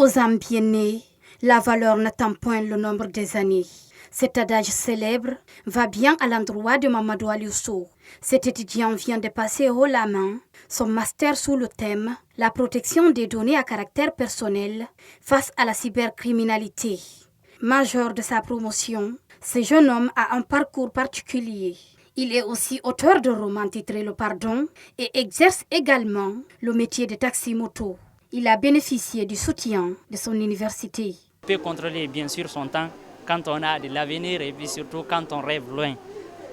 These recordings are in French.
Aux âmes bien nées, la valeur n'attend point le nombre des années. Cet adage célèbre va bien à l'endroit de Mamadou Aliou Sow. Cet étudiant vient de passer haut la main son master sous le thème « La protection des données à caractère personnel face à la cybercriminalité ». Major de sa promotion, ce jeune homme a un parcours particulier. Il est aussi auteur de romans titrés Le Pardon et exerce également le métier de taxi-moto. Il a bénéficié du soutien de son université. On peut contrôler bien sûr son temps quand on a de l'avenir et puis surtout quand on rêve loin.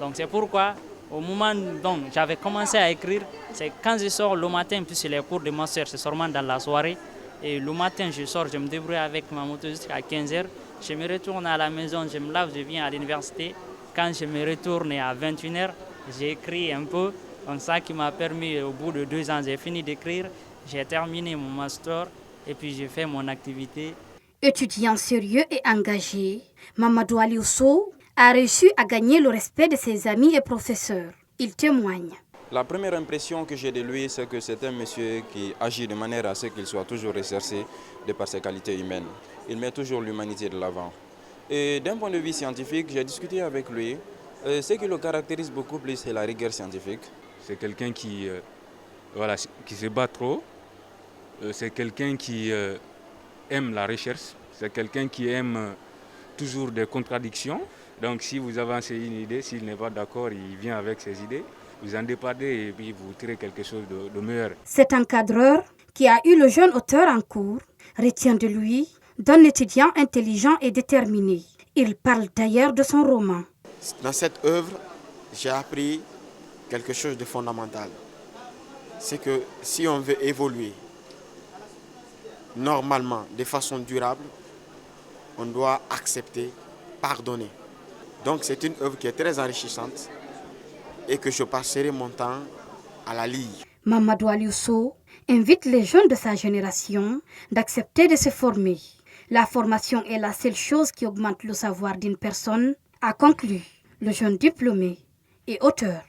Donc c'est pourquoi au moment dont j'avais commencé à écrire, c'est quand je sors le matin, puisque les cours de master c'est seulement dans la soirée. Et le matin je sors, je me débrouille avec ma moto jusqu'à 15h. Je me retourne à la maison, je me lave, je viens à l'université. Quand je me retourne à 21h, j'écris un peu. Donc ça qui m'a permis, au bout de 2 ans, j'ai fini d'écrire. J'ai terminé mon master et puis j'ai fait mon activité. Étudiant sérieux et engagé, Mamadou Aliou Sow a réussi à gagner le respect de ses amis et professeurs. Il témoigne. La première impression que j'ai de lui, c'est que c'est un monsieur qui agit de manière à ce qu'il soit toujours recherché de par ses qualités humaines. Il met toujours l'humanité de l'avant. Et d'un point de vue scientifique, j'ai discuté avec lui. Ce qui le caractérise beaucoup plus, c'est la rigueur scientifique. C'est quelqu'un qui se bat trop. C'est quelqu'un qui aime la recherche. C'est quelqu'un qui aime toujours des contradictions. Donc si vous avancez une idée, s'il n'est pas d'accord, il vient avec ses idées. Vous en départez et puis vous tirez quelque chose de meilleur. Cet encadreur qui a eu le jeune auteur en cours retient de lui d'un étudiant intelligent et déterminé. Il parle d'ailleurs de son roman. Dans cette œuvre, j'ai appris quelque chose de fondamental. C'est que si on veut évoluer normalement, de façon durable, on doit accepter, pardonner. Donc c'est une œuvre qui est très enrichissante et que je passerai mon temps à la lire. Mamadou Aliou Sow invite les jeunes de sa génération d'accepter de se former. La formation est la seule chose qui augmente le savoir d'une personne, a conclu le jeune diplômé et auteur.